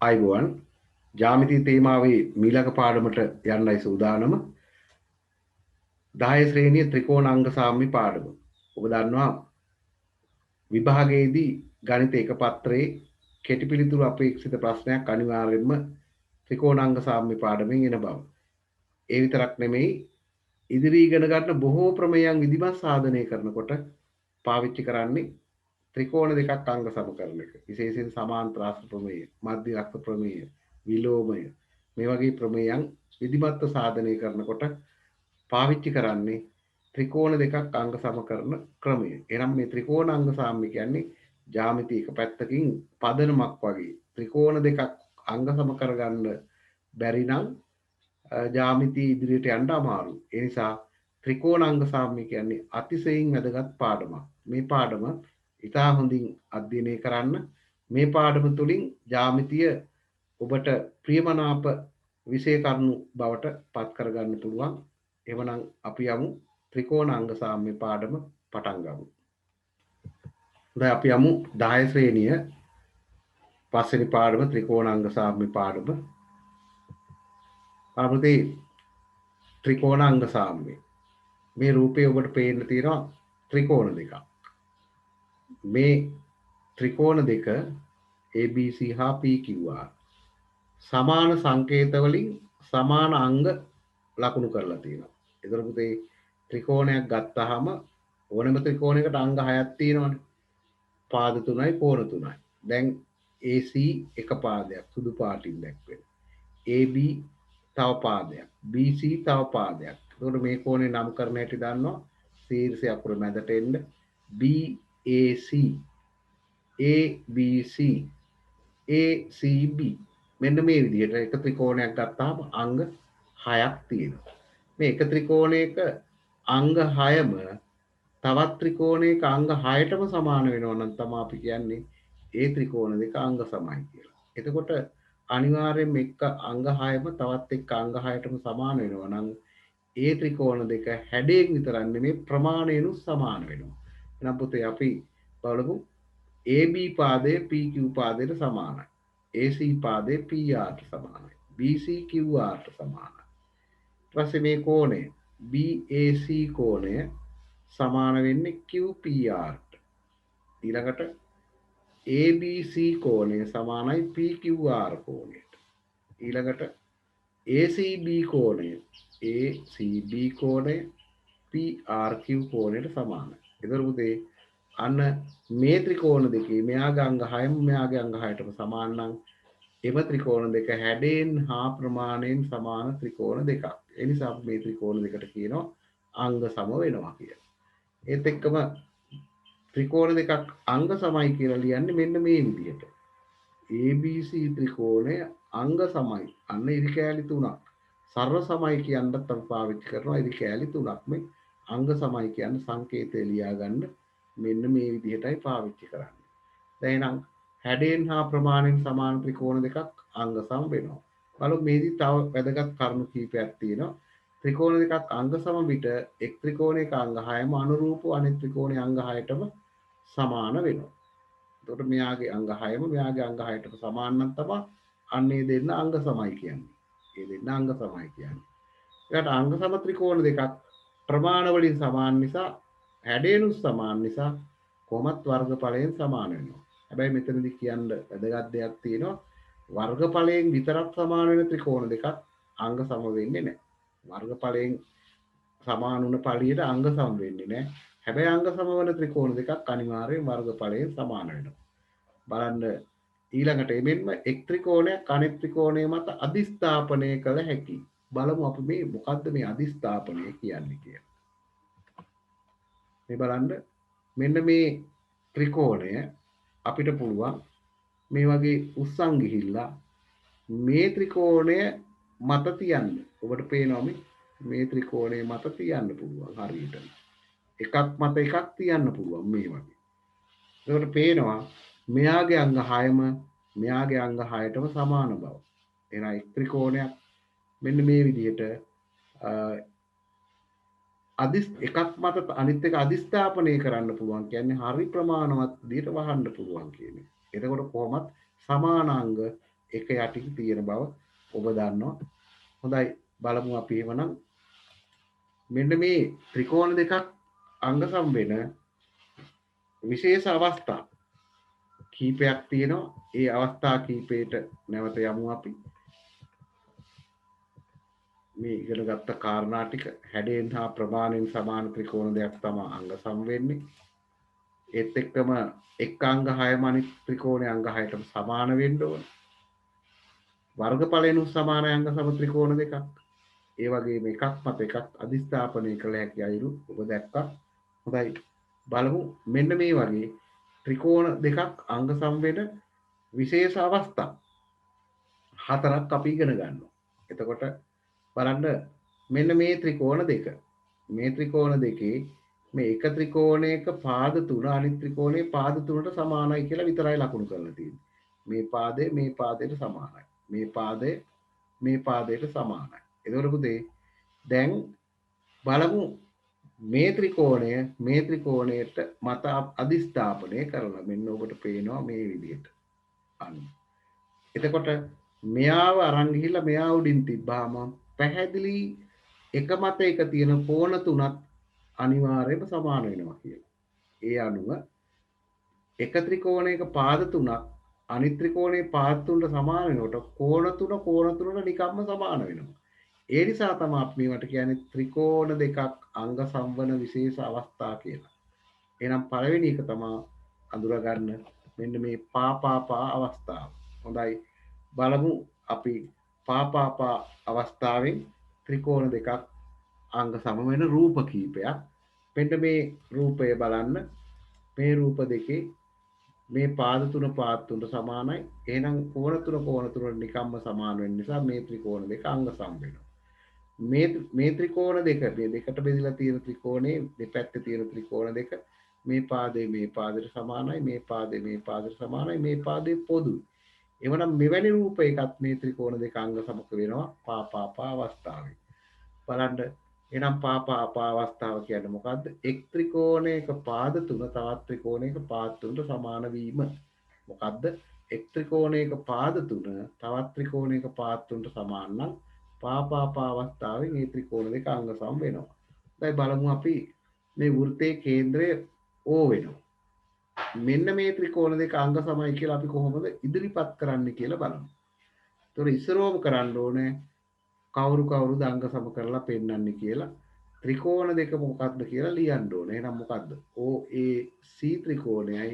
අයිබෝවන් ජාමිති තේමාවේ මීළඟ පාඩමට යන්නයි සූදානම 10 ශ්‍රේණිය ත්‍රිකෝණාංග සාම්‍ය පාඩම. ඔබ දන්නවා විභාගයේදී ගණිත එක පත්‍රයේ කෙටි පිළිතුරු අපේක්ෂිත ප්‍රශ්නයක් අනිවාර්යයෙන්ම ත්‍රිකෝණාංග සාම්‍ය පාඩමෙන් එන බව. ඒ විතරක් නෙමෙයි ඉදිරි ඉගෙන ගන්න බොහෝ ප්‍රමේයන් විධිමත් සාධනය කරනකොට පාවිච්චි කරන්නේ ත්‍රිකෝණ දෙකක් අංග සම කරන එක. විශේෂයෙන් සමාන්තර ආශ්‍රිත ප්‍රමේය, මධ්‍යස්ථ ප්‍රමේය, විලෝමය මේ වගේ ප්‍රමේයන් විධිමත්ව සාධනය කරනකොට පාවිච්චි කරන්නේ ත්‍රිකෝණ දෙකක් අංග සම කරන ක්‍රමය. එනම් මේ ත්‍රිකෝණ අංග සාම්‍ය කියන්නේ ජ්‍යාමිති එක පැත්තකින් පදනමක් වගේ. ත්‍රිකෝණ දෙකක් අංග සම කරගන්න බැරි නම් ජ්‍යාමිතිය ඉදිරියට යන්න අමාරුයි. ඒ නිසා ත්‍රිකෝණාංග සාම්‍ය කියන්නේ අතිශයින් වැදගත් පාඩමක්. මේ පාඩම ඉතා හොඳින් අධ්‍යයනය කරන්න. මේ පාඩම තුළින් ජ්‍යාමිතිය ඔබට ප්‍රියමනාප විෂය කරුණු බවට පත් කරගන්න පුළුවන්. එවනම් අපි යමු ත්‍රිකෝණාංග සාම්‍ය පාඩම පටන් ගමු. දැන් අපි යමු 10 ශ්‍රේණිය පස්වෙනි පාඩම ත්‍රිකෝණාංග සාම්‍ය පාඩම. අපිට ත්‍රිකෝණාංග සාම්‍ය මේ රූපේ ඔබට පේන්න තියෙනවා ත්‍රිකෝණ දෙකක්. මේ ත්‍රිකෝණ දෙක ABC හා PQR සමාන සංකේත වලින් සමාන අංග ලකුණු කරලා තියෙනවා. ඒතර පුතේ ත්‍රිකෝණයක් ගත්තාම ඕනම ත්‍රිකෝණයකට අංග 6ක් තියෙනවනේ. පාද 3යි කෝණ 3යි. දැන් AC එක පාදයක් සුදු පාටින් දැක්වෙනවා. AB තව පාදයක්. BC තව පාදයක්. එතකොට මේ කෝණේ නම් කරන හැටි දන්නවා. ශීර්ෂය අකුර මැදට එන්න BAC ABC ACB මෙන්න මේ විදිහට එක ත්‍රිකෝණයක් ගත්තාම අංග 6ක් තියෙනවා. මේ එක ත්‍රිකෝණයක අංග 6ම තවත් ත්‍රිකෝණයක අංග 6ටම සමාන වෙනවා නම් තමයි අපි කියන්නේ ඒ ත්‍රිකෝණ දෙක අංග සමයි කියලා. එතකොට අනිවාර්යයෙන්ම එක අංග 6ම තවත් එක්ක අංග 6ටම සමාන වෙනවා නම් ඒ ත්‍රිකෝණ දෙක හැඩයෙන් විතරක් නෙමෙයි ප්‍රමාණයෙන්ුත් සමාන වෙනවා. එහෙනම් පුතේ අපි බලමු AB පාදය PQ පාදයට සමානයි. AC පාදය PRට සමානයි. BC QRට සමානයි. ඊට පස්සේ මේ කෝණය BAC කෝණය සමාන වෙන්නේ QPRට. ඊළඟට ABC කෝණය සමානයි PQR කෝණයට. ඊළඟට ACB කෝණය PRQ කෝණයට සමානයි. ඒතර පුතේ අන්න මේ ත්‍රිකෝණ දෙකේ මෙයාගේ අංග 6ම මෙයාගේ අංග 6ටම සමාන නම් එම ත්‍රිකෝණ දෙක හැඩයෙන් හා ප්‍රමාණයෙන් සමාන ත්‍රිකෝණ දෙකක්. ඒ නිසා මේ ත්‍රිකෝණ දෙකට කියනවා අංග සම වෙනවා කියලා. ඒත් එක්කම ත්‍රිකෝණ දෙකක් අංග සමයි කියලා ලියන්නේ මෙන්න මේ විදිහට. ABC ත්‍රිකෝණය අංග සමයි. අන්න ඉරි කෑලි තුනක්. සර්ව සමයි කියන්නත් අපි පාවිච්චි කරනවා ඉරි කෑලි තුනක්. මේ අංග සමයි කියන්නේ සංකේතය ලියා ගන්න මෙන්න මේ විදිහටයි පාවිච්චි කරන්නේ. දැන් එහෙනම් හැඩයෙන් හා ප්‍රමාණයෙන් සමාන ත්‍රිකෝණ දෙකක් අංග සම වෙනවා. බලමු මේදී තව වැදගත් කරුණු කීපයක් තියෙනවා. ත්‍රිකෝණ දෙකක් අංග සම විට එක් ත්‍රිකෝණයක අංග 6ම අනුරූපව අනෙක් ත්‍රිකෝණයේ අංග 6ටම සමාන වෙනවා. එතකොට මෙයාගේ අංග 6ම මෙයාගේ අංග 6ටම සමාන නම් තමයි අන්නේ දෙන්න අංග සමයි කියන්නේ. ඒ දෙන්න අංග සමයි කියන්නේ. ඒකට අංග සම ත්‍රිකෝණ දෙකක් ප්‍රමාණ වලින් සමාන නිසා හැඩයෙන්ුත් සමාන නිසා කොහොමත් වර්ගඵලයෙන් සමාන වෙනවා. හැබැයි මෙතනදී කියන්න වැදගත් දෙයක් තියෙනවා. වර්ගඵලයෙන් විතරක් සමාන වෙන ත්‍රිකෝණ දෙකක් අංග සම වෙන්නේ නැහැ. වර්ගඵලයෙන් සමාන වුණ පළියට අංග සම වෙන්නේ නැහැ. හැබැයි අංග සම වන ත්‍රිකෝණ දෙකක් අනිවාර්යයෙන් වර්ගඵලයෙන් සමාන වෙනවා. බලන්න ඊළඟට එමෙන්ම එක් ත්‍රිකෝණයක් අනෙක් ත්‍රිකෝණය මත අධිස්ථාපනය කළ හැකියි. බලමු අපි මේ මොකද්ද මේ අධිස්ථාපනය කියන්නේ කියලා. මේ බලන්න මෙන්න මේ ත්‍රිකෝණය අපිට පුළුවන් මේ වගේ උස්සන් ගිහිල්ලා මේ ත්‍රිකෝණය මත තියන්න. ඔබට පේනවා මේ ත්‍රිකෝණය මත තියන්න පුළුවන් හරියට. එකක් මත එකක් තියන්න පුළුවන් මේ වගේ. ඒකට පේනවා මෙයාගේ අංග 6ම මෙයාගේ අංග 6ටම සමාන බව. එහෙනම් එක් ත්‍රිකෝණයක් මෙන්න මේ විදිහට එකක් මත අනිත් එක අධිස්ථාපනය කරන්න පුළුවන් කියන්නේ හරි ප්‍රමාණවත් විදිහට වහන්න පුළුවන් කියන්නේ. එතකොට කොහොමත් සමානාංග එක යටින් තියෙන බව ඔබ දන්නවා. හොඳයි බලමු අපි එහෙමනම් මෙන්න මේ ත්‍රිකෝණ දෙකක් අංග සම්වෙන විශේෂ අවස්ථා කීපයක් තියෙනවා. ඒ අවස්ථා කීපයට නැවත යමු අපි. මේ ඉගෙන ගත්ත කාරණා ටික හැඩයෙන් හා ප්‍රමාණයෙන් සමාන ත්‍රිකෝණ දෙයක් තමයි අංග සම්වෙන්නේ. ඒත් එක්කම එක් අංග 6ම අනිත් ත්‍රිකෝණයේ අංග 6ටම සමාන වෙන්න ඕන. වර්ගඵලයෙන් සමාන අංග සම ත්‍රිකෝණ දෙකක්. ඒ වගේම එකක් මත එකක් අධිස්ථාපනය කළ හැකි අයුරු ඔබ දැක්කා. හොඳයි බලමු මෙන්න මේ වගේ ත්‍රිකෝණ දෙකක් අංග සම්වෙන විශේෂ අවස්ථා හතරක් අපි ඉගෙන ගන්නවා. එතකොට බලන්න මෙන්න මේ ත්‍රිකෝණ දෙක. මේ ත්‍රිකෝණ දෙකේ මේ එක ත්‍රිකෝණයක පාද 3 අනිත් ත්‍රිකෝණයේ පාද 3ට සමානයි කියලා විතරයි ලකුණු කරලා තියෙන්නේ. මේ පාදය මේ පාදයට සමානයි. මේ පාදය මේ පාදයට සමානයි. එතකොට පුතේ දැන් බලමු මේ ත්‍රිකෝණයට මත අධිස්ථාපනය කරලා මෙන්න ඔබට පේනවා මේ විදිහට. අන්න. එතකොට මෙයාව අරන් ගිහිල්ලා මෙයා උඩින් තිබ්බාම පැහැදිලි එක මත එක තියෙන කෝණ තුනක් අනිවාර්යයෙන්ම සමාන වෙනවා කියලා. ඒ අනුව එක ත්‍රිකෝණයක පාද තුනක් අනිත් ත්‍රිකෝණයේ පාද තුනට සමාන වෙනකොට කෝණ තුනට නිකම්ම සමාන වෙනවා. ඒ නිසා තමයි අපි මේවට කියන්නේ ත්‍රිකෝණ දෙකක් අංග සම්වන විශේෂ අවස්ථා කියලා. එහෙනම් පළවෙනි එක තමයි අඳුරගන්න මෙන්න මේ පාපාපා අවස්ථාව. හොඳයි බලමු අපි පාපාපා අවස්ථාවෙන් ත්‍රිකෝණ දෙකක් අංග සම වෙන රූප කීපයක්. මෙන්න මේ රූපය බලන්න. මේ රූප දෙකේ මේ පාද තුනට සමානයි. එහෙනම් කෝණ තුන නිකම්ම සමාන වෙන නිසා මේ ත්‍රිකෝණ දෙක අංග සම වෙනවා. මේ ත්‍රිකෝණ දෙක මේ දෙකට බෙදලා තියෙන ත්‍රිකෝණේ දෙපැත්තේ තියෙන ත්‍රිකෝණ දෙක මේ පාදේ මේ පාදයට සමානයි, මේ පාදේ මේ පාදයට සමානයි, මේ පාදේ පොදුයි. එවනම් මෙවැනි රූපයකත් මේ ත්‍රිකෝණ දෙක අංග සමක වෙනවා පාපාපා අවස්ථාවේ. බලන්න එහෙනම් පාපාපා අවස්ථාව කියන්නේ මොකද්ද? එක් ත්‍රිකෝණයක පාද 3 තවත් ත්‍රිකෝණයක පාද 3ට සමාන වීම. මොකද්ද? එක් ත්‍රිකෝණයක පාද 3 තවත් ත්‍රිකෝණයක පාද 3ට සමාන නම් පාපාපා අවස්ථාවේ මේ ත්‍රිකෝණ දෙක අංග සම වෙනවා. දැන් බලමු අපි මේ වෘත්තයේ කේන්ද්‍රය O වෙනවා. මෙන්න මේ ත්‍රිකෝණ දෙක අංග සමයි කියලා අපි කොහොමද ඉදිරිපත් කරන්නේ කියලා බලමු. ඒතොර ඉස්සරෝම කරන්න ඕනේ කවුරුද අංග සම කරලා පෙන්නන්නේ කියලා ත්‍රිකෝණ දෙක මොකක්ද කියලා ලියන්න ඕනේ. එහෙනම් මොකද්ද? OAC ත්‍රිකෝණයයි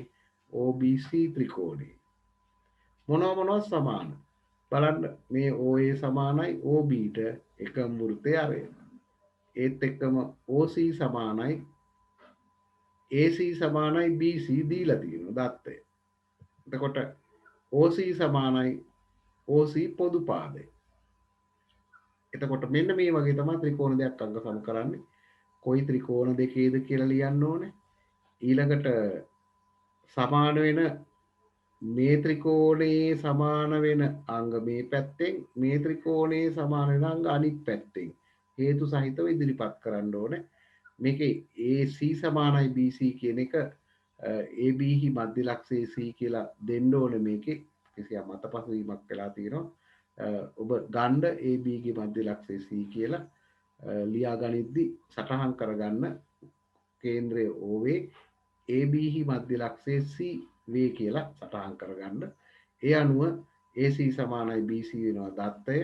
OBC ත්‍රිකෝණයයි මොනවා සමාන? බලන්න මේ OA සමානයි OBට එකම වෘත්තය අරගෙන. ඒත් එක්කම OC සමානයි AC සමානයි BC දීලා තියෙනවා දත්තය. එතකොට OC සමානයි OC පොදු පාදය. එතකොට මෙන්න මේ වගේ තමයි ත්‍රිකෝණ දෙකක් අංග සම කරන්නේ. කොයි ත්‍රිකෝණ දෙකේද කියලා ලියන්න ඕනේ. ඊළඟට සමාන වෙන මේ ත්‍රිකෝණයේ සමාන වෙන අංග මේ පැත්තෙන් මේ ත්‍රිකෝණයේ සමාන වෙන අංග අනිත් පැත්තෙන් හේතු සහිතව ඉදිරිපත් කරන්න ඕනේ. මේකේ AC සමානයි BC කියන එක AB හි මධ්‍ය ලක්ෂයේ C කියලා දෙන්න ඕනේ. මේකේ කිසියම් අතපසුවීමක් වෙලා තියෙනවා. ඔබ ගන්න AB ගේ මධ්‍ය ලක්ෂයේ C කියලා ලියා ගනිද්දි සටහන් කරගන්න කේන්ද්‍රය OA AB හි මධ්‍ය ලක්ෂයේ C වේ කියලා සටහන් කරගන්න. ඒ අනුව AC සමානයි BC වෙනවා දත්තය.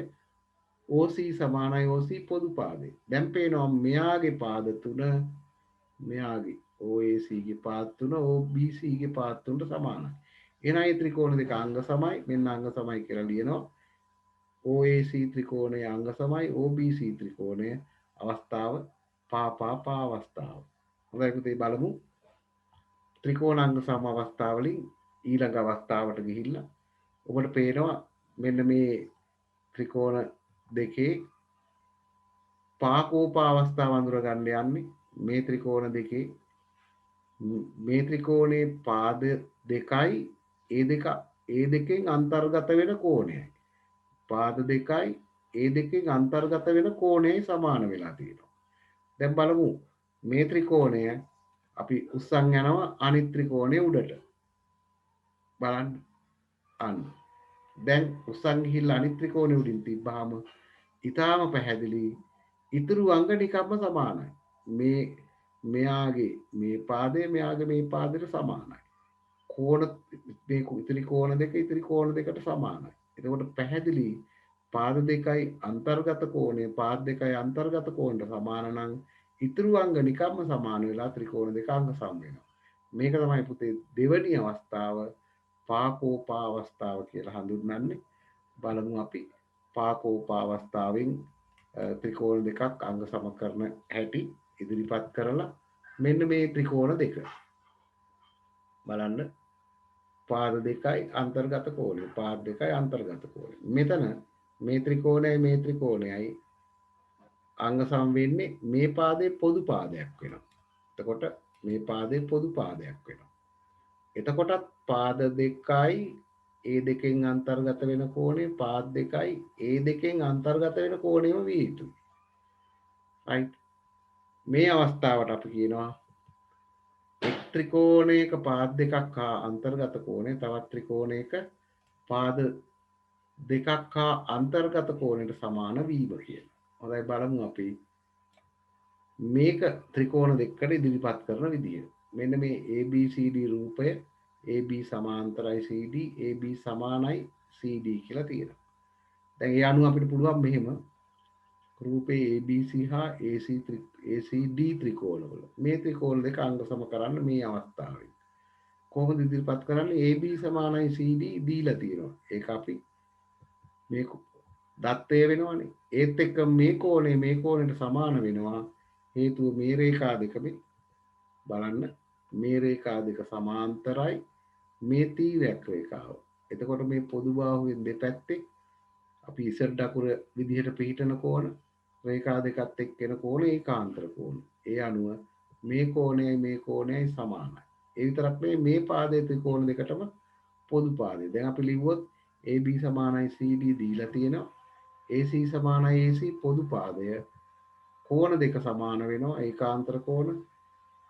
OC සමානයි OC පොදු පාදේ. දැන් පේනවා මෙයාගේ පාද තුන මෙයාගේ OAC ගේ පාද තුන OBC ගේ පාද තුනට සමානයි. එහෙනම් මේ ත්‍රිකෝණ දෙක අංග සමයි. මෙන්න අංග සමයි කියලා ලියනවා. OAC ත්‍රිකෝණය අංග සමයි OBC ත්‍රිකෝණය අවස්ථාව පාපාපා අවස්ථාව. හොඳයි පුතේ බලමු. ත්‍රිකෝණාංග සම අවස්ථාවලින් ඊළඟ අවස්ථාවට ගිහිල්ලා ඔබට පේනවා මෙන්න මේ ත්‍රිකෝණ දෙකේ පාකෝපා අවස්ථාව අඳුර ගන්න යන්නේ මේ ත්‍රිකෝණ දෙකේ මේ ත්‍රිකෝණයේ පාද දෙකයි ඒ දෙකෙන් අන්තර්ගත වෙන කෝණයයි. පාද දෙකයි ඒ දෙකෙන් අන්තර්ගත වෙන කෝණයයි සමාන වෙලා තියෙනවා. දැන් බලමු මේ ත්‍රිකෝණය අපි උස්සන් යනවා අනිත් ත්‍රිකෝණයේ උඩට. බලන්න අන්න දැන් උස්සන් ගිහිල්ලා අනිත් ත්‍රිකෝණෙ උඩින් තිබ්බහම ඊටාම පැහැදිලි ඉතුරු අංග නිකම්ම සමානයි. මේ මෙයාගේ මේ පාදය මෙයාගේ මේ පාදයට සමානයි. කෝණ මේ ඉතිරි කෝණ දෙක ඉතිරි කෝණ දෙකට සමානයි. එතකොට පැහැදිලි පාද දෙකයි අන්තර්ගත කෝණය පාද දෙකයි අන්තර්ගත කෝණයට සමාන නම් ඉතුරු අංග නිකම්ම සමාන වෙලා ත්‍රිකෝණ දෙක අංග සම වෙනවා. මේක තමයි පුතේ දෙවැනි අවස්ථාව පාකෝපා අවස්ථාව කියලා හඳුන්වන්නේ. බලමු අපි පාකෝපා අවස්ථාවෙන් ත්‍රිකෝණ දෙකක් අංග සම කරන හැටි ඉදිරිපත් කරලා මෙන්න මේ ත්‍රිකෝණ දෙක බලන්න පාද දෙකයි අන්තර්ගත කෝණය පාද දෙකයි අන්තර්ගත කෝණය. මෙතන මේ ත්‍රිකෝණයයි අංග සම වෙන්නේ මේ පාදේ පොදු පාදයක් වෙනවා. එතකොට මේ පාදේ පොදු පාදයක් වෙනවා. එතකොටත් පාද දෙකයි ඒ දෙකෙන් අන්තර්ගත වෙන කෝණය පාද දෙකයි ඒ දෙකෙන් අන්තර්ගත වෙන කෝණයම විය යුතුයි. right මේ අවස්ථාවට අපි කියනවා එක් ත්‍රිකෝණයක පාද දෙකක් හා අන්තර්ගත කෝණය තවත් ත්‍රිකෝණයක පාද දෙකක් හා අන්තර්ගත කෝණයට සමාන වීම කියලා. හොඳයි බලමු අපි මේක ත්‍රිකෝණ දෙකකට ඉදිරිපත් කරන විදිය. මෙන්න මේ ABCD රූපය AB සමාන්තරයි CD AB සමානයි CD කියලා තියෙනවා. දැන් ඒ අනුව අපිට පුළුවන් මෙහෙම රූපේ ABC හා ACD ත්‍රිකෝණවල මේ ත්‍රිකෝණ දෙක අංග සම කරන්න මේ අවස්ථාවේ කොහොමද ඉදිරිපත් කරන්නේ AB සමානයි CD දීලා තියෙනවා. ඒක අපි මේ දත්තය වෙනවනේ. ඒත් එක්ක මේ කෝණයට සමාන වෙනවා. හේතුව මේ රේඛා දෙක බලන්න මේ රේඛා දෙක සමාන්තරයි මේ තීරයක් රේඛාව. එතකොට මේ පොදු බාහුවෙන් දෙපැත්තේ අපි ඉසඩ් අකුර විදිහට පිහිටන කෝණ රේඛා දෙකත් එක්ක එන කෝණ ඒකාන්තර කෝණ. ඒ අනුව මේ කෝණයයි සමානයි. ඒ විතරක් නෙවෙයි මේ පාදයේ ත්‍රිකෝණ දෙකටම පොදු පාදය. දැන් අපි ලිව්වොත් AB සමානයි CD දීලා තියෙනවා. AC සමානයි AC පොදු පාදය. කෝණ දෙක සමාන වෙනවා ඒකාන්තර කෝණ.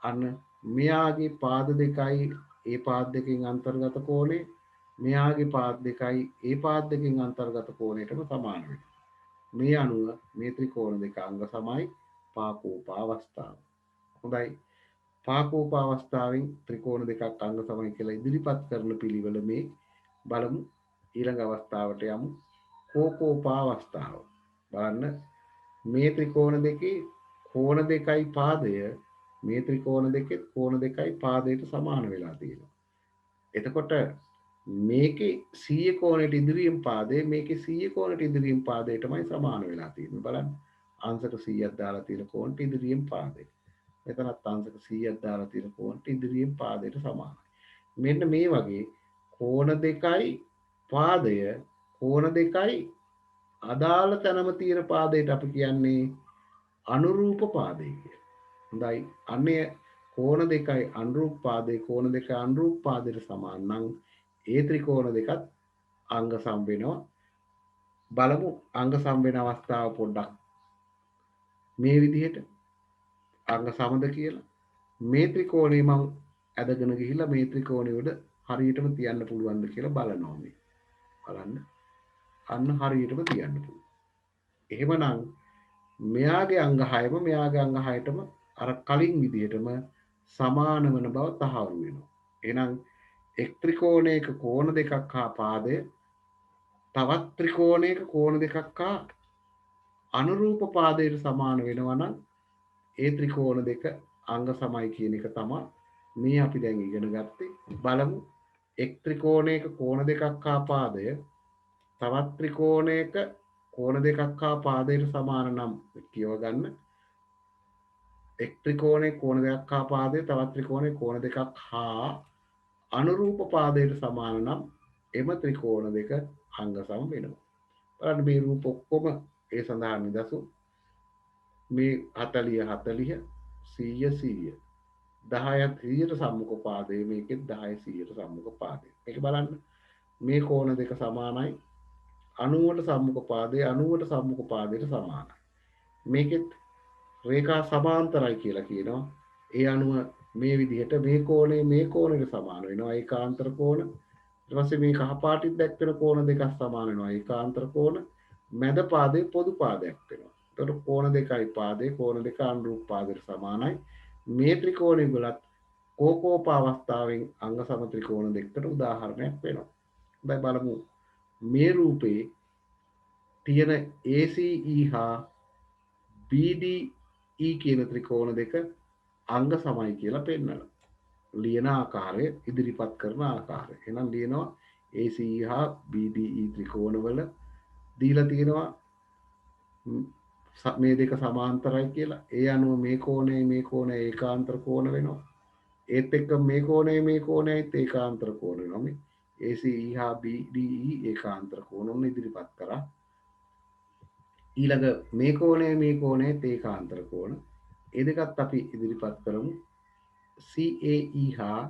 අන්න මෙයාගේ පාද දෙකයි ඒ පාද දෙකෙන් අන්තර්ගත කෝණය මෙයාගේ පාද දෙකයි ඒ පාද දෙකෙන් අන්තර්ගත කෝණයටම සමාන වෙනවා. මේ අනුව මේ ත්‍රිකෝණ දෙක අංග සමයි පාකෝපා අවස්ථාව. හොඳයි. පාකෝපා අවස්ථාවෙන් ත්‍රිකෝණ දෙකක් අංග සමයි කියලා ඉදිරිපත් කරන පිළිවෙල මේ බලමු. ඊළඟ අවස්ථාවට යමු. කෝකෝපා අවස්ථාව. බලන්න මේ ත්‍රිකෝණ දෙකේ කෝණ දෙකයි පාදය මේ ත්‍රිකෝණ දෙකේ කෝණ දෙකයි පාදයට සමාන වෙලා තියෙනවා. එතකොට මේකේ 100 කෝණයට ඉදිරියෙන් පාදය මේකේ 100 කෝණයට ඉදිරියෙන් පාදයටමයි සමාන වෙලා තියෙන්නේ. බලන්න අංශක 100ක් දාලා තියෙන කෝණයට ඉදිරියෙන් පාදය. එතනත් අංශක 100ක් දාලා තියෙන කෝණයට ඉදිරියෙන් පාදයට සමානයි. මෙන්න මේ වගේ කෝණ දෙකයි පාදය කෝණ දෙකයි අදාළ තැනම තියෙන පාදයට අපි කියන්නේ අනුරූප පාදය කියලා. හොඳයි. අන්නේ කෝණ දෙකයි අනුරූප පාදේ කෝණ දෙක අනුරූප පාදයට සමාන නම් ඒ ත්‍රිකෝණ දෙකත් අංග සම වෙනවා. බලමු අංග සම වෙන අවස්ථාව පොඩ්ඩක් මේ විදිහට අංග සමද කියලා. මේ ත්‍රිකෝණය මම ඇදගෙන ගිහිල්ලා මේ ත්‍රිකෝණය උඩ හරියටම තියන්න පුළුවන්ද කියලා බලනවා මේ. බලන්න. අන්න හරියටම තියන්න පුළුවන්. එහෙමනම් මෙයාගේ අංග 6ම මෙයාගේ අංග 6ටම අර කලින් විදිහටම සමාන වන බව තහවුරු වෙනවා. එහෙනම් එක් ත්‍රිකෝණයක කෝණ දෙකක් හා පාදය තවත් ත්‍රිකෝණයක කෝණ දෙකක් හා අනුරූප පාදයට සමාන වෙනවා නම් ඒ ත්‍රිකෝණ දෙක අංග සමයි කියන එක තමයි මේ අපි දැන් ඉගෙන ගත්තේ. බලමු එක් ත්‍රිකෝණයක කෝණ දෙකක් හා පාදය තවත් ත්‍රිකෝණයක කෝණ දෙකක් හා පාදයට සමාන නම් කියව ගන්න. එක් ත්‍රිකෝණයක කෝණ දෙකක් හා පාදය තවත් ත්‍රිකෝණයක කෝණ දෙකක් හා අනුරූප පාදයට සමාන නම් එම ත්‍රිකෝණ දෙක අංග සම වෙනවා. බලන්න මේ රූප ඔක්කොම ඒ සඳහා නිදසුන්. මේ 40 40 100 100 10ත් 100ට සම්මුඛ පාදය මේකෙත් 10 100ට සම්මුඛ පාදය. මේක බලන්න මේ කෝණ දෙක සමානයි 90ට සම්මුඛ පාදය 90ට සම්මුඛ පාදයට සමානයි. මේකෙත් රේඛා සමාන්තරයි කියලා කියනවා. ඒ අනුව මේ විදිහට මේ කෝණයට සමාන වෙනවා ඒකාන්තර කෝණ. ඊට පස්සේ මේ කහ පාටින් දැක්වෙන කෝණ දෙකක් සමාන වෙනවා ඒකාන්තර කෝණ මැද පාදේ පොදු පාදයක් වෙනවා. එතකොට කෝණ දෙකයි පාදේ කෝණ දෙක අනුරූප පාදයට සමානයි. මේ ත්‍රිකෝණය වලත් කෝකෝප අවස්ථාවෙන් අංග සම ත්‍රිකෝණ දෙකකට උදාහරණයක් වෙනවා. දැන් බලමු මේ රූපේ තියෙන ACE හා BDE කියන ත්‍රිකෝණ දෙක අංග සමයි කියලා පෙන්නනවා. ලියන ආකාරය ඉදිරිපත් කරන ආකාරය. එහෙනම් ලියනවා ACE හා BDE ත්‍රිකෝණවල දීලා තියෙනවා මේ දෙක සමාන්තරයි කියලා. ඒ අනුව මේ කෝණය ඒකාන්තර කෝණ වෙනවා. ඒත් එක්ක මේ කෝණයත් ඒකාන්තර කෝණ වෙනවා. මේ ACE හා BDE ඒකාන්තර කෝණ උන් ඉදිරිපත් කරා. ඊළඟ මේ කෝණයත් ඒකාන්තර කෝණ. ඒ දෙකත් අපි ඉදිරිපත් කරමු. CAE හා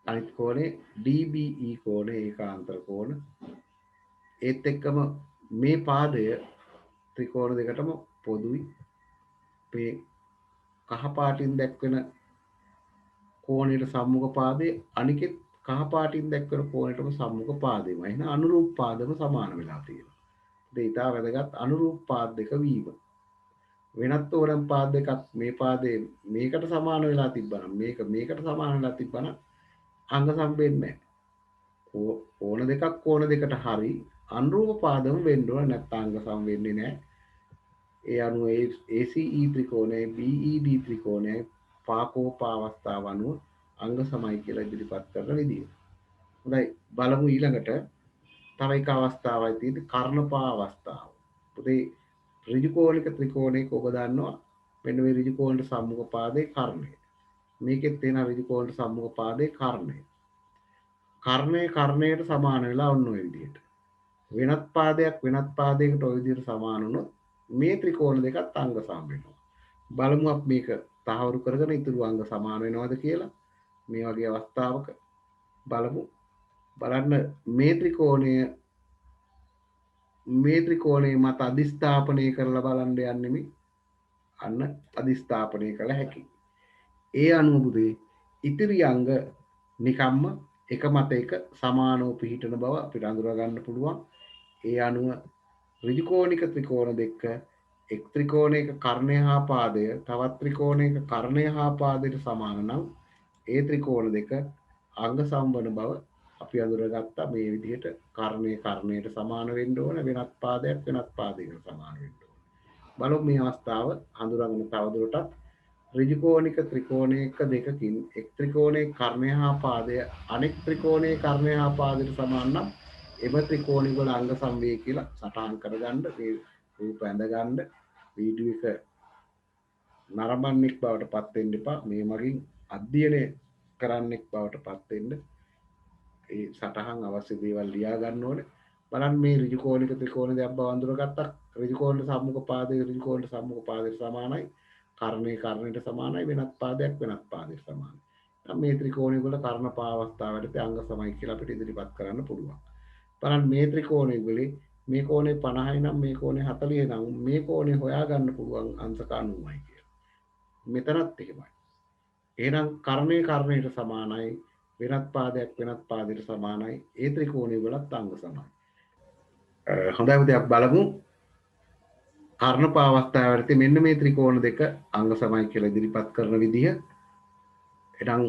අනිත් කෝණේ DBE කෝණ ඒකාන්තර කෝණ. ඒත් එක්කම මේ පාදය ත්‍රිකෝණ දෙකටම පොදුයි. මේ කහ පාටින් දැක්වෙන කෝණයට සම්මුඛ පාදයේ අනිකෙත් කහ පාටින් දැක්වෙන කෝණයටම සම්මුඛ පාදෙම. එහෙනම් අනුරූප පාදම සමාන වෙලා තියෙනවා. ඒ ඉතා වැදගත් අනුරූප පාද දෙක වීම. වෙනත් ඕනෑම පාද දෙකක් මේ පාදේ මේකට සමාන වෙලා තිබ්බනම් මේකට සමාන වෙලා තිබ්බනම් අංග සම වෙන්නේ නැහැ. කෝණ දෙකට හරි අනුරූප පාදම වෙන්න ඕන නැත්නම් අංග සම වෙන්නේ නැහැ. ඒ අනුව ACE ත්‍රිකෝණය BED ත්‍රිකෝණය පාකෝප අවස්ථාව අනුව අංග සමයි කියලා ඉදිරිපත් කරන විදිය. හොඳයි බලමු ඊළඟට තව එක අවස්ථාවක් තියෙන්නේ කර්ණපා අවස්ථාව. පුතේ ඍජු කෝණික ත්‍රිකෝණයක ඔබ දන්නවා මෙන්න මේ ඍජු කෝණයට සම්මුඛ පාදේ කර්ණය. මේකෙත් තියෙන ඍජු කෝණයට සම්මුඛ පාදේ කර්ණය. කර්ණයට සමාන වෙලා ඔන්න ඔය විදිහට. වෙනත් පාදයකට ඔය විදිහට සමාන වුණොත් මේ ත්‍රිකෝණ දෙකත් අංග සම වෙනවා. බලමු අපි මේක තහවුරු කරගෙන ඉතුරු අංග සමාන වෙනවද කියලා. මේ වගේ අවස්ථාවක බලමු. බලන්න මේ ත්‍රිකෝණය මත අධිස්ථාපනය කරලා බලන්න යන්නේ අන්න අධිස්ථාපනය කළ හැකි. ඒ අනුව පුතේ ඉතිරි අංග නිකම්ම එක මත එක සමානව පිහිටන බව අපිට අඳුර ගන්න පුළුවන්. ඒ අනුව ඍජු කෝණික ත්‍රිකෝණ දෙක එක් ත්‍රිකෝණයක කර්ණය හා පාදය තවත් ත්‍රිකෝණයක කර්ණය හා පාදයට සමාන නම් ඒ ත්‍රිකෝණ දෙක අංග සම්වන බව අපි අඳුරගත්තා. මේ විදිහට කර්ණයට සමාන වෙන්න ඕන වෙනත් පාදයක් වෙනත් පාදයකට සමාන වෙන්න ඕන. බලමු මේ අවස්ථාව හඳුනාගෙන තවදුරටත් ඍජු කෝණික ත්‍රිකෝණයක දෙකකින් එක් ත්‍රිකෝණයේ කර්ණය හා පාදය අනෙක් ත්‍රිකෝණයේ කර්ණය හා පාදයට සමාන නම් එම ත්‍රිකෝණය වල අංග සම්වේ කියලා සටහන් කරගන්න මේ රූප ඇඳ ගන්න වීඩියෝ එක නරඹන්නෙක් බවට පත් වෙන්න එපා. මේ මගින් අධ්‍යයනය කරන්නෙක් බවට පත් වෙන්න ඒ සටහන් අවශ්‍ය දේවල් ලියා ගන්න ඕනේ. බලන්න මේ ඍජු කෝණික ත්‍රිකෝණ දෙයක් බව අඳුරගත්තා. ඍජු කෝණයට සම්මුඛ පාදයේ ඍජු කෝණයට සම්මුඛ පාදයට සමානයි. කර්ණයට සමානයි වෙනත් පාදයක් වෙනත් පාදයට සමානයි. මේ ත්‍රිකෝණය වල කර්ණපා අවස්ථාවට අංග සමයි කියලා අපිට ඉදිරිපත් කරන්න පුළුවන්. බලන්න මේ ත්‍රිකෝණය වලේ මේ කෝණය 50යි නම් මේ කෝණය 40 නම් මේ කෝණය හොයාගන්න පුළුවන් අංශක 90යි කියලා. මෙතනත් එහෙමයි. එහෙනම් කර්ණයට සමානයි වෙනත් පාදයක් වෙනත් පාදයට සමානයි. ඒ ත්‍රිකෝණය වලත් අංග සමයි. හොඳයි පුතේ අපි බලමු කර්ණපා අවස්ථාවේදී මෙන්න මේ ත්‍රිකෝණ දෙක අංග සමයි කියලා ඉදිරිපත් කරන විදිහ. එහෙනම්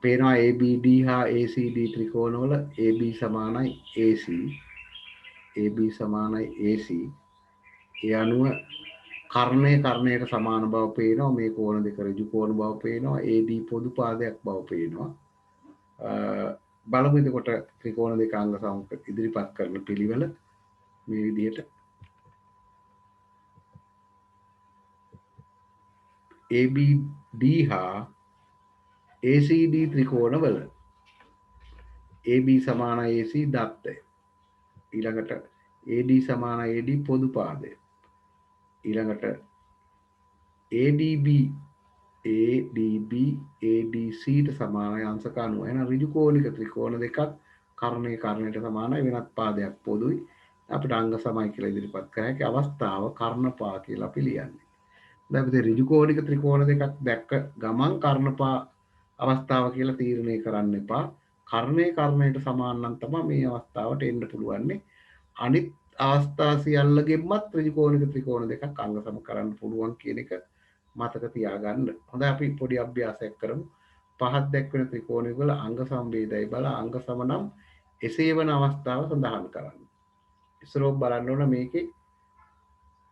පේනවා ABD හා ACD ත්‍රිකෝණවල AB සමානයි AC AB සමානයි AC. ඒ අනුව කර්ණයට සමාන බව පේනවා. මේ කෝණ දෙක ඍජු කෝණ බව පේනවා. AD පොදු පාදයක් බව පේනවා. බලමු එතකොට ත්‍රිකෝණ දෙක අංග සමක ඉදිරිපත් කරන පිළිවෙල මේ විදිහට ABD හා ACD ත්‍රිකෝණවල AB සමානයි AC දත්තය. ඊළඟට AD සමානයි AD පොදු පාදය. ඊළඟට ADB ADC ට සමානයි අංශක 90. එහෙනම් ඍජු කෝණික ත්‍රිකෝණ දෙකක් කර්ණයට සමානයි වෙනත් පාදයක් පොදුයි. අපිට අංග සමයි කියලා ඉදිරිපත් කර හැකි අවස්ථාව කර්ණපා කියලා අපි ලියන්නේ. දැන් අපි ඍජු කෝණික ත්‍රිකෝණ දෙකක් දැක්ක ගමන් කර්ණපා අවස්ථාව කියලා තීරණය කරන්න එපා. කර්ණයට සමාන නම් තමයි මේ අවස්ථාවට එන්න පුළුවන්. අනිත් අවස්ථා සියල්ලගෙන්මත් ත්‍රිකෝණික ත්‍රිකෝණ දෙකක් අංග සම කරන්න පුළුවන් කියන එක මතක තියාගන්න. හොඳයි අපි පොඩි අභ්‍යාසයක් කරමු. පහත් දැක්වෙන ත්‍රිකෝණය වල අංග සම්භේදයි බල අංග සම නම් එසේ වන අවස්ථාව සඳහන් කරන්න. ඉස්සරෝම් බලන්න ඕන මේකේ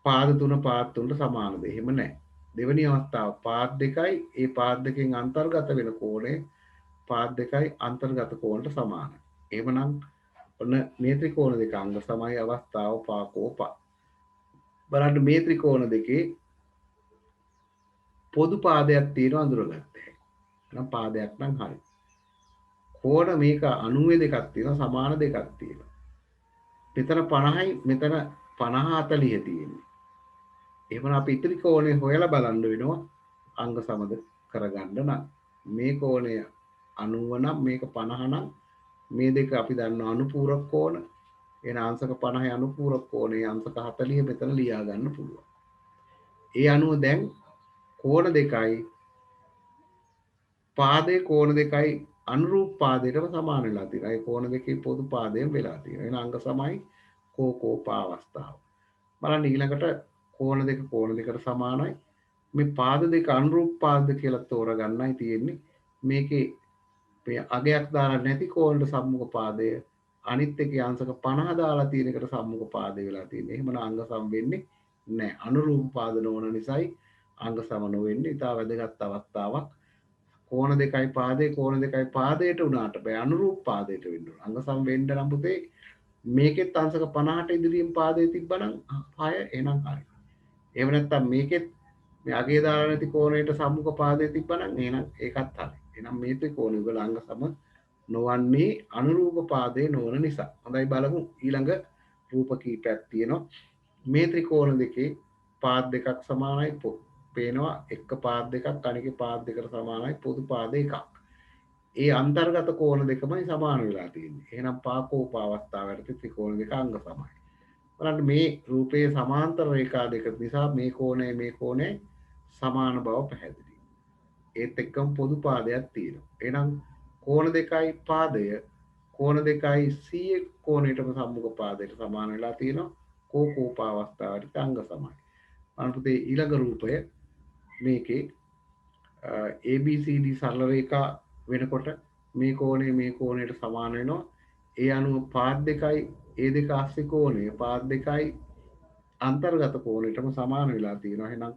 පාද 3 පාද 3ට සමානද? එහෙම නැහැ. දෙවෙනි අවස්ථාව පාද දෙකයි ඒ පාද දෙකෙන් අන්තර්ගත වෙන කෝණය පාද දෙකයි අන්තර්ගත කෝණයට සමානයි. එහෙමනම් ඔන්න මේ ත්‍රිකෝණ දෙක අංග සමයි අවස්ථාව පාකෝපා. බලන්න මේ ත්‍රිකෝණ දෙකේ පොදු පාදයක් තියෙනවා අඳුරගත්තේ. එහෙනම් පාදයක් නම් හරි. කෝණ මේක 90 දෙකක් තියෙනවා සමාන දෙකක් තියෙනවා. මෙතන 50යි මෙතන 50 40 තියෙන්නේ. එහෙනම් අපි ඉතිරි කෝණය හොයලා බලන්න වෙනවා අංග සමද කරගන්න නම් මේ කෝණය 90 නම් මේක 50 නම් මේ දෙක අපි දන්නවා අනුපූරක කෝණ. එන අංශක 50 අනුපූරක කෝණේ අංශක 40 මෙතන ලියා ගන්න පුළුවන්. ඒ අනුව දැන් කෝණ දෙකයි පාදේ කෝණ දෙකයි අනුරූප පාදයටම සමාන වෙලා තියෙනවා. ඒ කෝණ දෙකේ පොදු පාදයෙන් වෙලා තියෙනවා. එන අංග සමයි කෝකෝපා අවස්ථාව. බලන්න ඊළඟට කෝණ දෙකට සමානයි. මේ පාද දෙක අනුරූප පාද කියලා තෝරගන්නයි තියෙන්නේ. මේකේ මේ අගයක් දාලා නැති කෝණයට සම්මුඛ පාදය අනිත් එකේ අංශක 50 දාලා තියෙන එකට සම්මුඛ පාදය වෙලා තියෙන්නේ. එහෙමනම් අංග සම වෙන්නේ නැහැ. අනුරූප පාද නොවන නිසායි අංග සම නොවෙන්නේ. ඊට වැදගත් අවස්ථාවක්. කෝණ දෙකයි පාදයට උනාට බෑ අනුරූප පාදයට වෙන්න ඕන. අංග සම වෙන්න නම් පුතේ මේකෙත් අංශක 50ට ඉදිරියෙන් පාදේ තිබ්බනම් 6 එහෙනම් හරි. එහෙම නැත්නම් මේකෙත් මේ අගේ දාලා නැති කෝණයට සම්මුඛ පාදේ තිබ්බනම් එහෙනම් ඒකත් හරි. එහෙනම් මේ ත්‍රිකෝණය වල අංග සම නොවන්නේ අනුරූප පාදේ නොවන නිසා. හොඳයි බලමු ඊළඟ රූප කීපයක් තියෙනවා. මේ ත්‍රිකෝණ දෙකේ පාද දෙකක් සමානයි පේනවා එක පාද දෙකක් අනික පාද දෙකට සමානයි පොදු පාද එකක්. ඒ අන්තර්ගත කෝණ දෙකමයි සමාන වෙලා තියෙන්නේ. එහෙනම් පාකෝප අවස්ථාවට ත්‍රිකෝණ දෙක අංග සමයි. බලන්න මේ රූපයේ සමාන්තර රේඛා දෙක නිසා මේ කෝණය සමාන බව පැහැදිලියි. ඒත් එක්කම පොදු පාදයක් තියෙනවා. එහෙනම් කෝණ දෙකයි පාදය කෝණ දෙකයි C කෝණයටම සම්මුඛ පාදයට සමාන වෙලා තියෙනවා. කෝකෝප අවස්ථාවට අංග සමයි. බලන්න පුතේ ඊළඟ රූපය මේකේ ABCD සරල රේඛා වෙනකොට මේ කෝණයට සමාන වෙනවා. ඒ අනුව පාද දෙකයි ඒ දෙක අස්සේ කෝණය පාද දෙකයි අන්තර්ගත කෝණයටම සමාන වෙලා තියෙනවා. එහෙනම්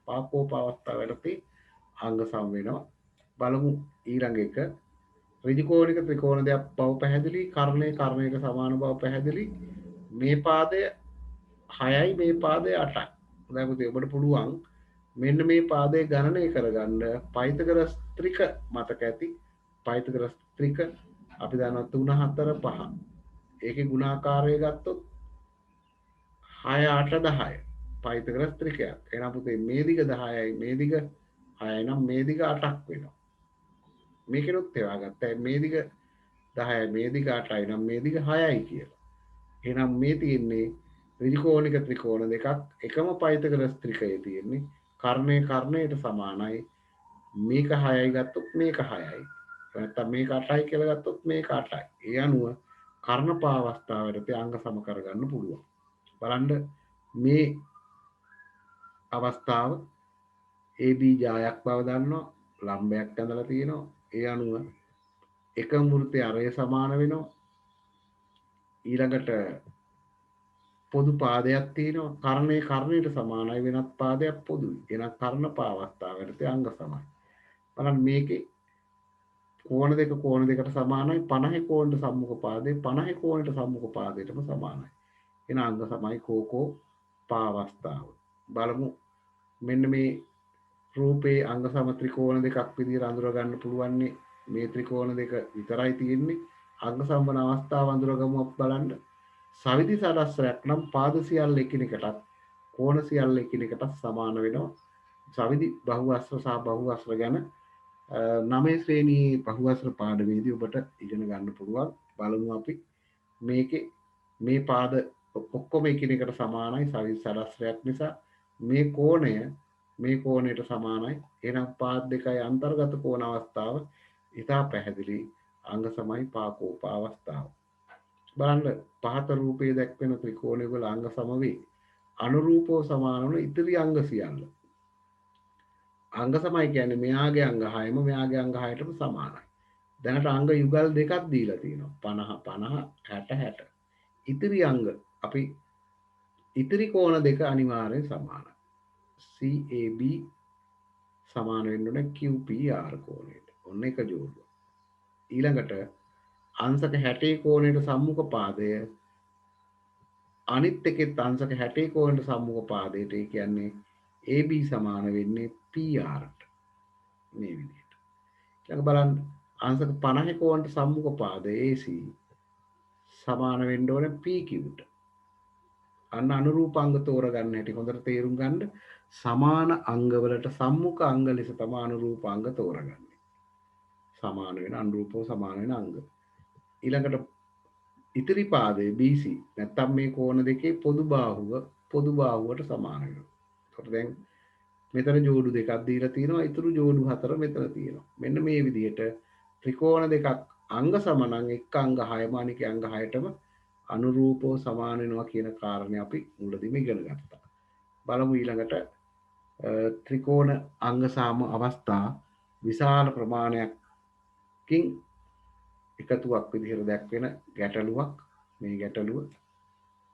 පාකෝප අවස්ථාවලදී අංග සම වෙනවා. බලමු ඊළඟ එක ඍජුකෝණික ත්‍රිකෝණ දෙක බව පැහැදිලි. කර්ණයට සමාන බව පැහැදිලි. මේ පාදය 6යි මේ පාදය 8යි. හොඳයි පුතේ ඔබට පුළුවන් මෙන්න මේ පාදේ ගණනය කරගන්න පයිතගරස් ත්‍රික මතක ඇති. පයිතගරස් ත්‍රික අපි දන්නවා 3 4 5. ඒකේ ගුණාකාරය ගත්තොත් 6 8 10. පයිතගරස් ත්‍රිකයක්. එහෙනම් පුතේ මේ දිග 10යි මේ දිග 6යි නම් මේ දිග 8ක් වෙනවා. මේකෙනුත් ඒවා ගත්තා. මේ දිග 10යි මේ දිග 8යි නම් මේ දිග 6යි කියලා. එහෙනම් මේ තියෙන්නේ ඍජුකෝණික ත්‍රිකෝණ දෙකක් එකම පයිතගරස් ත්‍රිකයේ තියෙන්නේ. කර්ණයට සමානයි. මේක 6යි ගත්තොත් මේක 6යි. නැත්නම් මේක 8යි කියලා ගත්තොත් මේක 8යි. ඒ අනුව කර්ණපා අවස්ථාවට අංග සම කරගන්න පුළුවන්. බලන්න මේ අවස්ථාව AB ජායක් බව දන්නවා. ලම්බයක් ඇඳලා තියෙනවා. ඒ අනුව එකම වෘත්තයේ අරය සමාන වෙනවා. ඊළඟට පොදු පාදයක් තියෙනවා. කර්ණයට සමානයි වෙනත් පාදයක් පොදුයි. එහෙනම් කර්ණපා අවස්ථාවට අංග සමයි. බලන්න මේකේ කෝණ දෙකට සමානයි 50 කෝණයට සම්මුඛ පාදේ 50 කෝණයට සම්මුඛ පාදයටම සමානයි. එහෙනම් අංග සමයි කෝකෝ පාවස්ථාව. බලමු මෙන්න මේ රූපේ අංග සම ත්‍රිකෝණ දෙකක් විදිහට අඳුර ගන්න පුළුවන් මේ ත්‍රිකෝණ දෙක විතරයි තියෙන්නේ. අංග සම්බන අවස්ථාව අඳුරගමු බලන්න. සවිදි සඩස්රයක් නම් පාද සියල්ල එකිනෙකටත් කෝණ සියල්ල එකිනෙකටත් සමාන වෙනවා. සවිදි බහුවස්ත්‍ර සහ බහුවස්ත්‍ර ගැන 9 ශ්‍රේණියේ බහුවස්ත්‍ර පාඩමේදී ඔබට ඉගෙන ගන්න පුළුවන්. බලමු අපි මේකේ මේ පාද ඔක්කොම එකිනෙකට සමානයි සවිදි සඩස්රයක් නිසා මේ කෝණයට සමානයි. එහෙනම් පාද දෙකයි අන්තර්ගත කෝණ අවස්ථාව ඉතා පැහැදිලි. අංග සමයි පාකෝප අවස්ථාව. බලන්න පහත රූපයේ දැක්වෙන ත්‍රිකෝණය වල අංග සම වේ. අනුරූපව සමාන වන ඉතිරි අංග සියල්ල. අංග සමයි කියන්නේ මෙයාගේ අංග 6ම මෙයාගේ අංග 6ටම සමානයි. දැනට අංග යුගල් දෙකක් දීලා තියෙනවා. 50 50 60 60. ඉතිරි අංග අපි ඉතිරි කෝණ දෙක අනිවාර්යෙන් සමානයි. CAB සමාන වෙන්න ඕනේ QPR කෝණයට. ඔන්න එක ජෝඩුව. ඊළඟට අංශක 60 කෝණයට සම්මුඛ පාදය අනිත් එකෙත් අංශක 60 කෝණයට සම්මුඛ පාදයට ඒ කියන්නේ AB සමාන වෙන්නේ PRට. මේ විදිහට. ඊළඟ බලන්න අංශක 50 කෝණයට සම්මුඛ පාදය AC සමාන වෙන්න ඕනේ PQට. අන්න අනුරූප අංග තෝරගන්න හැටි හොඳට තේරුම් ගන්න. සමාන අංගවලට සම්මුඛ අංග ලෙස තමයි අනුරූප අංග තෝරගන්නේ. සමාන වෙන අනුරූපව සමාන වෙන අංග. ඊළඟට ඉතිරි පාදයේ BC නැත්තම් මේ කෝණ දෙකේ පොදු බාහුවට සමාන වෙනවා. ඒකට දැන් මෙතන ජෝඩු දෙකක් දීලා තියෙනවා. ඊතුරු ජෝඩු හතර මෙතන තියෙනවා. මෙන්න මේ විදිහට ත්‍රිකෝණ දෙකක් අංග සම නම් එක් අංග 6ම අනික අංග 6ටම අනුරූපව සමාන වෙනවා කියන කාරණේ අපි මුලදීම ඉගෙන ගත්තා. බලමු ඊළඟට ත්‍රිකෝණ අංග සම අවස්ථා විශාල ප්‍රමාණයකින් එකතුවක් විදිහට දැක්වෙන ගැටලුවක්. මේ ගැටලුව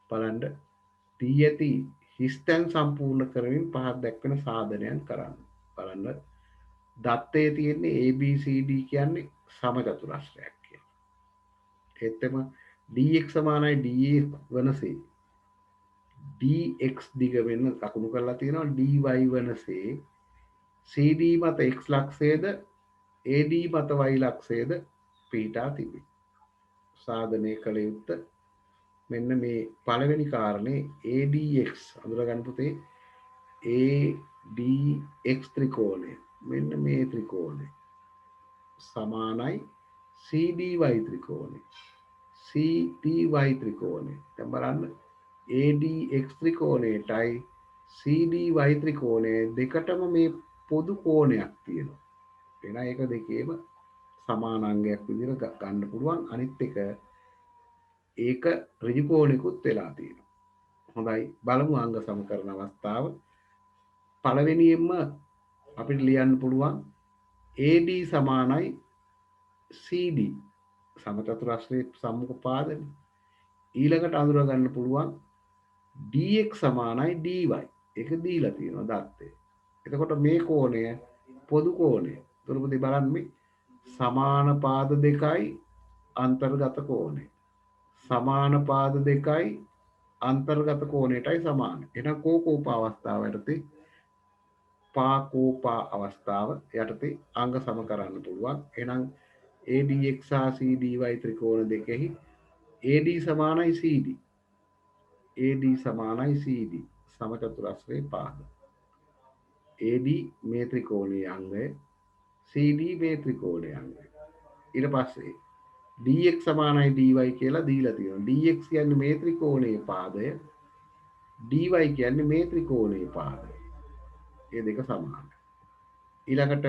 බලන්න දී ඇති හිස්තැන් සම්පූර්ණ කරමින් පහක් දැක්වෙන සාධනයන් කරන්න. බලන්න දත්තයේ තියෙන්නේ ABCD කියන්නේ සමචතුරස්‍රයක් කියලා. ඒත්තම dx සමානයි dA වනසේ dx දිග වෙන ලකුණු කරලා තියෙනවා dy වනසේ CD මත x ලක්ෂයේද AD මත y ලක්ෂයේද පිහිටා තිබේ. සාධනය කළ යුත්ත මෙන්න මේ පළවෙනි කාරණේ ADX අඳුරගන්න පුතේ ADX ත්‍රිකෝණය මෙන්න මේ ත්‍රිකෝණය සමානයි CDY ත්‍රිකෝණය CDY ත්‍රිකෝණය. දැන් බලන්න ADX ත්‍රිකෝණයටයි CDY ත්‍රිකෝණය දෙකටම මේ පොදු කෝණයක් තියෙනවා. එන එක දෙකේම සමානාංගයක් විදිහට ගන්න පුළුවන්. අනිත් එක ඒක ඍජු කෝණිකුත් වෙලා තියෙනවා. හොඳයි බලමු අංග සමකරන අවස්ථාව. පළවෙනියෙන්ම අපිට ලියන්න පුළුවන් AD සමානයි CD සමචතුරස්‍රයේ සම්මුඛ පාදනේ. ඊළඟට අඳුර ගන්න පුළුවන් DX සමානයි DY. ඒක දීලා තියෙනවා දත්තේ. එතකොට මේ කෝණය පොදු කෝණය. තුරුපති බලන්න මේ සමාන පාද දෙකයි අන්තර්ගත කෝණය. සමාන පාද දෙකයි අන්තර්ගත කෝණයටයි සමාන. එහෙනම් කෝකෝප අවස්ථාව යටතේ පාකෝපා අවස්ථාව යටතේ අංග සම කරන්න පුළුවන්. එහෙනම් ADX සහ CDY ත්‍රිකෝණ දෙකෙහි AD සමානයි CD. AD සමානයි CD සමචතුරස්‍රයේ පාද. AD මේ ත්‍රිකෝණයේ අංගය CD මේ ත්‍රිකෝණයේ අංගය. ඊට පස්සේ dx සමානයි dy කියලා දීලා තියෙනවා. dx කියන්නේ මේ ත්‍රිකෝණයේ පාදය. dy කියන්නේ මේ ත්‍රිකෝණයේ පාදය. මේ දෙක සමානයි. ඊළඟට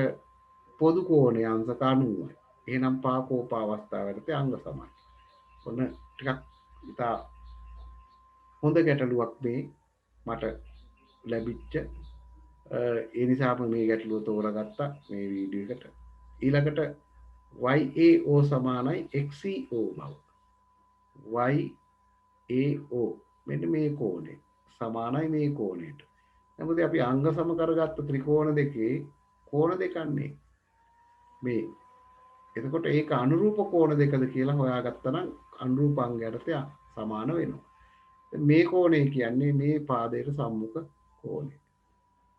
පොදු කෝණය අංශක 90යි. එහෙනම් පාකෝප අවස්ථාවකට අංග සමයි. ඔන්න ටිකක් ඉතා හොඳ ගැටලුවක් මේ මට ලැබිච්ච ඒ නිසාම මේ ගැටලුව තෝරගත්තා මේ වීඩියෝ එකට. ඊළඟට YAO සමානයි XCO බව. YAO මෙන්න මේ කෝණය සමානයි මේ කෝණයට. නමුත් අපි අංග සම කරගත්ත ත්‍රිකෝණ දෙකේ කෝණ දෙකන්නේ මේ. එතකොට ඒක අනුරූප කෝණ දෙකද කියලා හොයාගත්තා නම් අනුරූප අංගයට සමාන වෙනවා. මේ කෝණය කියන්නේ මේ පාදයට සම්මුඛ කෝණය.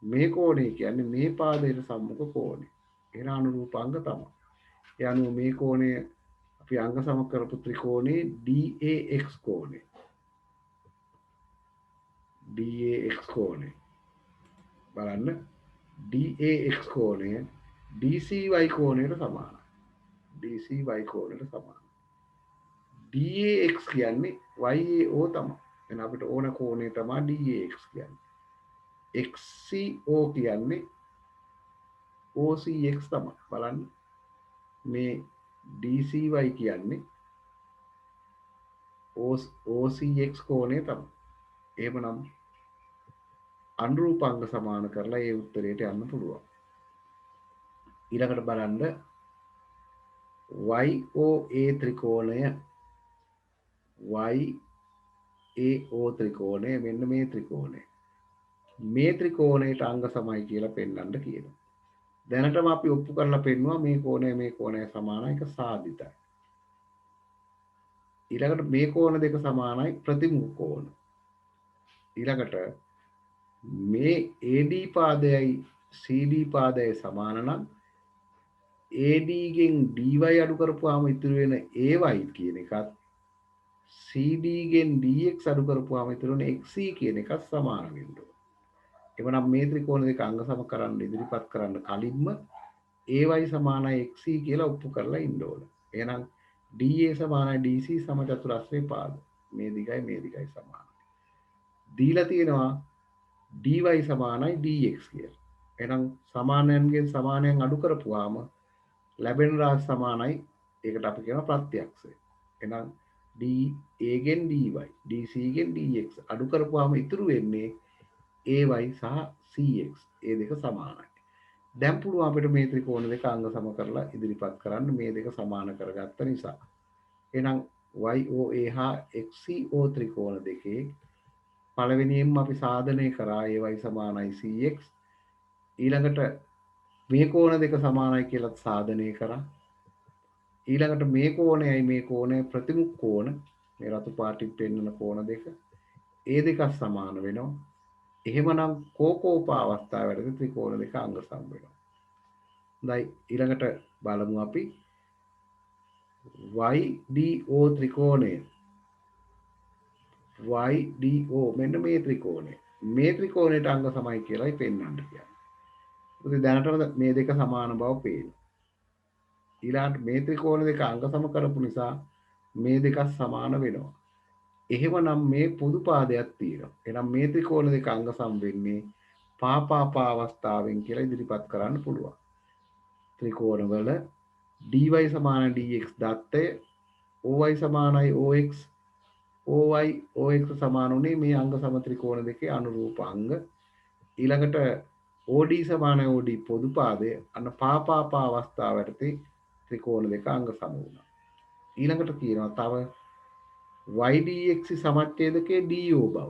මේ කෝණය කියන්නේ මේ පාදයට සම්මුඛ කෝණය. ඒ අනුරූප අංග තමයි. ඒ අනුව මේ කෝණය අපි අංග සම කරපු ත්‍රිකෝණේ DAX කෝණය. DAX කෝණය. බලන්න DAX කෝණය DCY කෝණයට සමානයි. DCY කෝණයට සමානයි. DAX කියන්නේ YAO තමයි. එහෙනම් අපිට ඕන කෝණය තමයි DAX කියන්නේ. XCO කියන්නේ OCX තමයි. බලන්න මේ DCY කියන්නේ OCX කෝණය තමයි. එහෙමනම් අනුරූප අංග සමාන කරලා ඒ උත්තරයට යන්න පුළුවන්. ඊළඟට බලන්න YOA ත්‍රිකෝණය YAO ත්‍රිකෝණය මෙන්න මේ ත්‍රිකෝණය. මේ ත්‍රිකෝණයට අංග සමයි කියලා පෙන්වන්න කියනවා. දැනටම අපි ඔප්පු කරලා පෙන්නුවා මේ කෝණය සමානයි ඒක සාධිතයි. ඊළඟට මේ කෝණ දෙක සමානයි ප්‍රතිමුඛ කෝණ. ඊළඟට මේ AD පාදයයි CD පාදයයි සමාන නම් AD ගෙන් DY අඩු කරපුවාම ඉතුරු වෙන AY කියන එකත් CD ගෙන් DX අඩු කරපුවාම ඉතුරු වෙන XC කියන එකත් සමාන වෙන්න ඕන. එවනම් මේ ත්‍රිකෝණ දෙක අංග සම කරන්න ඉදිරිපත් කරන්න කලින්ම AY සමානයි XC කියලා ඔප්පු කරලා ඉන්න ඕන. එහෙනම් DA සමානයි DC සමචතුරස්‍රේ පාද. මේ දිගයි සමානයි. දීලා තියෙනවා dy සමානයි dx කියලා. එහෙනම් සමානයන්ගෙන් සමානයන් අඩු කරපුවාම ලැබෙන රාශි සමානයි. ඒකට අපි කියනවා ප්‍රත්‍යක්ෂය. එහෙනම් da ගෙන් dy dc ගෙන් dx අඩු කරපුවාම ඉතුරු වෙන්නේ ay සහ cx. ඒ දෙක සමානයි. දැන් පුළුවන් අපිට මේ ත්‍රිකෝණ දෙක අංග සම කරලා ඉදිරිපත් කරන්න මේ දෙක සමාන කරගත්ත නිසා. එහෙනම් YOA හා XCO ත්‍රිකෝණ දෙකේ පළවෙනියෙන්ම අපි සාධනය කරා ay සමානයි cx. ඊළඟට මේ කෝණ දෙක සමානයි කියලා සාධනය කරා. ඊළඟට මේ කෝණයයි මේ කෝණය ප්‍රතිමුඛ කෝණ මේ රතු පාටින් පෙන්වන කෝණ දෙක ඒ දෙක සමාන වෙනවා. එහෙමනම් කෝකෝප අවස්ථාවේදී ත්‍රිකෝණ දෙක අංග සම වෙනවා. හොඳයි ඊළඟට බලමු අපි YDO ත්‍රිකෝණය. YDO මෙන්න මේ ත්‍රිකෝණය. මේ ත්‍රිකෝණයට අංග සමයි කියලායි පෙන්වන්න කියන්නේ. මොකද දැනටම මේ දෙක සමාන බව පේනවා. ඊළඟට මේ ත්‍රිකෝණ දෙක අංග සම කරපු නිසා මේ දෙක සමාන වෙනවා. එහෙමනම් මේ පොදු පාදයක් තියෙනවා. එහෙනම් මේ ත්‍රිකෝණ දෙක අංග සම වෙන්නේ පාපාපා අවස්ථාවෙන් කියලා ඉදිරිපත් කරන්න පුළුවන්. ත්‍රිකෝණවල dy සමාන dx දත්තය oy සමානයි ox ox සමාන උනේ මේ අංග සම ත්‍රිකෝණ දෙකේ අනුරූප අංග. ඊළඟට OD සමාන OD පොදු පාදය අන්න පාපාපා අවස්ථාවටදී ත්‍රිකෝණ දෙක අංග සම වුණා. ඊළඟට කියනවා තව ydx සමච්ඡේදකයේ do බව.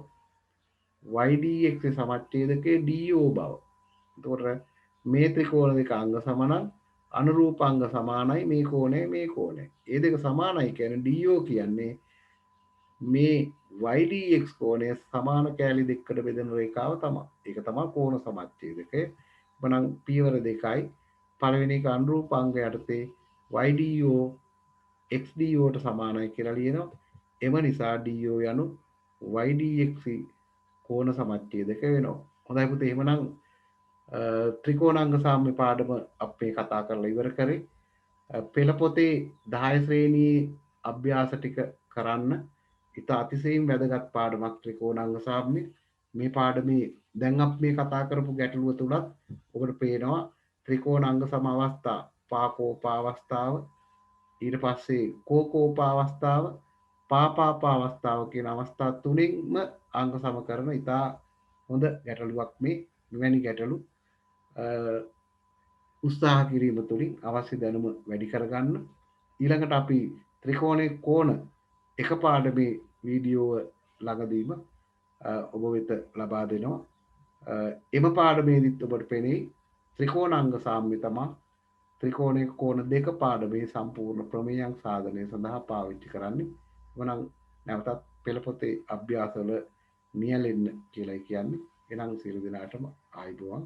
ydx සමච්ඡේදකයේ do බව. එතකොට මේ ත්‍රිකෝණ දෙක අංග සම නම් අනුරූප අංග සමානයි මේ කෝණය මේ කෝණය. ඒ දෙක සමානයි කියන්නේ do කියන්නේ මේ ydx කෝණය සමාන කෑලි දෙකකට බෙදෙන රේඛාව තමයි. ඒක තමයි කෝණ සමච්ඡේදකය. එබනම් පියවර දෙකයි පළවෙනි එක අනුරූප අංග යටතේ ydo xdo ට සමානයි කියලා ලියනවා. එම නිසා do යනු ydx කෝණ සමච්ඡේදක වෙනවා. හොඳයි පුතේ එහෙමනම් ත්‍රිකෝණාංග සාම්‍ය පාඩම අපේ කතා කරලා ඉවර කරේ. පෙළ පොතේ 10 ශ්‍රේණියේ අභ්‍යාස ටික කරන්න ඉතා අතිශයින් වැදගත් පාඩමක් ත්‍රිකෝණාංග සාම්‍ය. මේ පාඩමේ දැන් අපි මේ කතා කරපු ගැටලුව තුලත් ඔබට පේනවා ත්‍රිකෝණාංග සම අවස්ථා පාකෝප අවස්ථාව ඊට පස්සේ කෝකෝප අවස්ථාව පාපාප අවස්ථාව කියන අවස්ථා තුනෙන්ම අංග සම කරන ඉතා හොඳ ගැටලුවක් මේ. මෙවැනි ගැටලු උත්සාහ කිරීම තුළින් අවශ්‍ය දැනුම වැඩි කරගන්න. ඊළඟට අපි ත්‍රිකෝණයේ කෝණ එක පාඩමේ වීඩියෝ ළඟදීම ඔබ වෙත ලබා දෙනවා. එම පාඩමේදීත් ඔබට පෙනේ ත්‍රිකෝණාංග සාම්‍ය තමයි ත්‍රිකෝණයේ කෝණ දෙක පාඩමේ සම්පූර්ණ ප්‍රමේයයන් සාධනය සඳහා පාවිච්චි කරන්නේ. එවනම් නැවතත් පෙළ පොතේ අභ්‍යාසවල නියැලෙන්න කියලායි කියන්නේ. එනම් සියලු දෙනාටම ආයුබෝවන්.